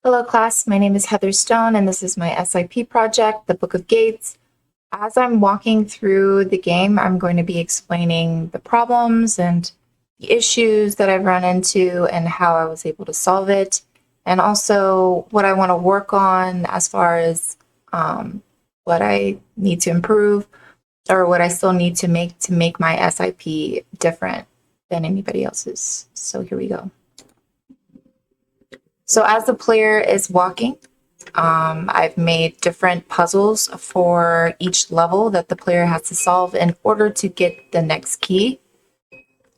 Hello class, my name is Heather Stone and this is my SIP project, The Book of Gates. As I'm walking through the game, I'm going to be explaining the problems and the issues that I've run into and how I was able to solve it, and also what I want to work on as far as what I need to improve or what I still need to make my SIP different than anybody else's. So here we go. So as the player is walking, I've made different puzzles for each level that the player has to solve in order to get the next key.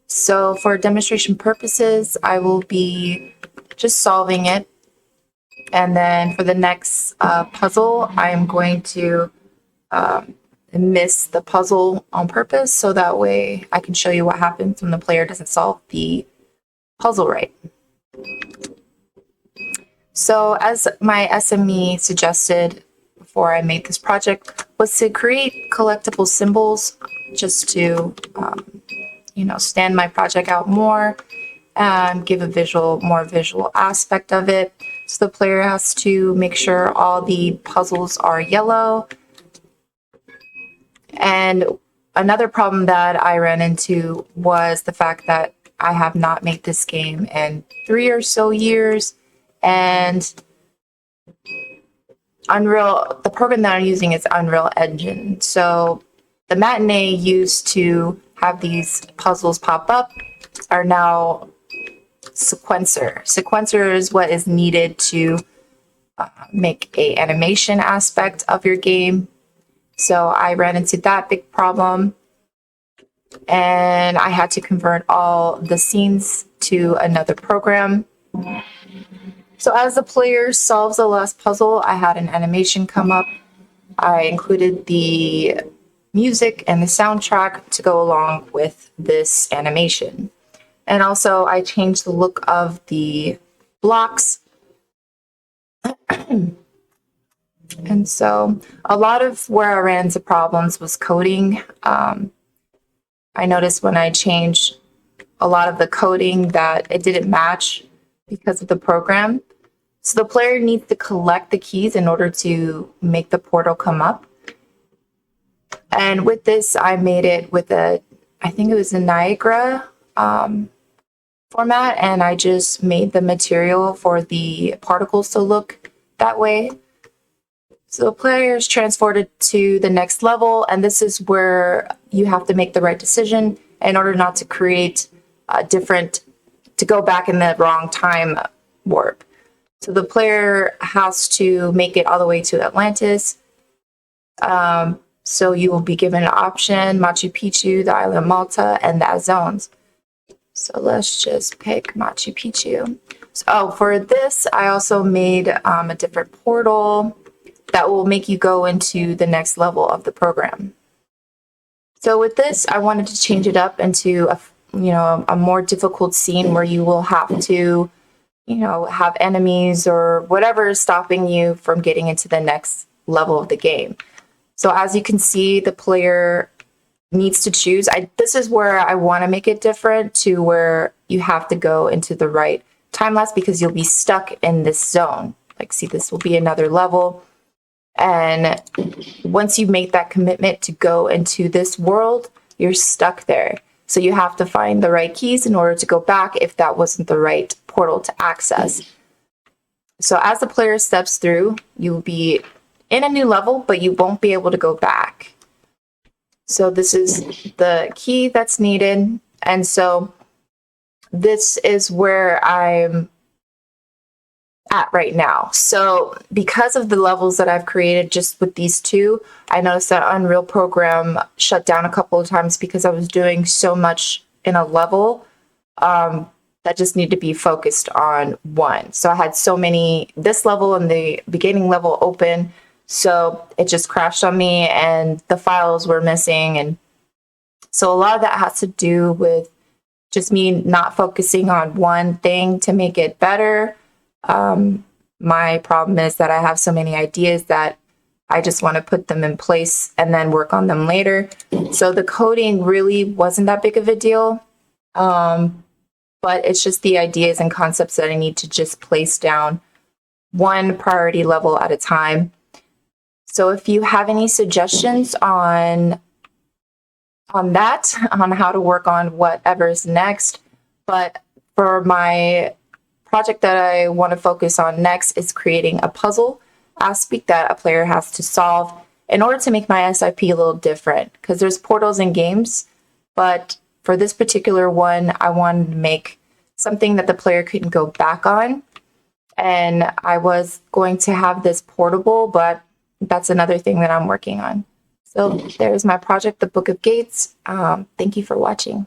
So for demonstration purposes, I will be just solving it. And then for the next puzzle, I'm going to miss the puzzle on purpose so that way I can show you what happens when the player doesn't solve the puzzle right. So as my SME suggested before I made this project was to create collectible symbols just to, stand my project out more and give a more visual aspect of it. So the player has to make sure all the puzzles are yellow. And another problem that I ran into was the fact that I have not made this game in 3 or so years. And the program that I'm using is Unreal Engine. So the matinee used to have these puzzles pop up are now sequencer. Sequencer is what is needed to make a animation aspect of your game. So I ran into that big problem and I had to convert all the scenes to another program. So as the player solves the last puzzle, I had an animation come up. I included the music and the soundtrack to go along with this animation. And also I changed the look of the blocks. And so a lot of where I ran into problems was coding. I noticed when I changed a lot of the coding that it didn't match because of the program. So the player needs to collect the keys in order to make the portal come up. And with this, I made it with I think it was a Niagara format, and I just made the material for the particles to look that way. So the player is transported to the next level, and this is where you have to make the right decision in order not to create to go back in the wrong time warp. So the player has to make it all the way to Atlantis. So you will be given an option, Machu Picchu, the island of Malta, and the Azones. So let's just pick Machu Picchu. So for this, I also made a different portal that will make you go into the next level of the program. So with this, I wanted to change it up into a more difficult scene where you will have to have enemies or whatever is stopping you from getting into the next level of the game. So as you can see, the player needs to choose. This is where I want to make it different to where you have to go into the right time lapse because you'll be stuck in this zone. Like, see, this will be another level. And once you make that commitment to go into this world, you're stuck there. So you have to find the right keys in order to go back if that wasn't the right portal to access. So as the player steps through, you'll be in a new level, but you won't be able to go back. So this is the key that's needed. And so this is where I'm at right now. So because of the levels that I've created just with these two, I noticed that Unreal program shut down a couple of times because I was doing so much in a level that just need to be focused on one. So I had so many, this level and the beginning level open, so it just crashed on me and the files were missing. And so a lot of that has to do with just me not focusing on one thing to make it better. My problem is that I have so many ideas that I just want to put them in place and then work on them later. So the coding really wasn't that big of a deal. But it's just the ideas and concepts that I need to just place down one priority level at a time. So if you have any suggestions on that, on how to work on whatever's next, but for my project that I want to focus on next is creating a puzzle aspect that a player has to solve in order to make my SIP a little different, because there's portals in games, but for this particular one, I wanted to make something that the player couldn't go back on. And I was going to have this portable, but that's another thing that I'm working on. So there's my project, The Book of Gates. Thank you for watching.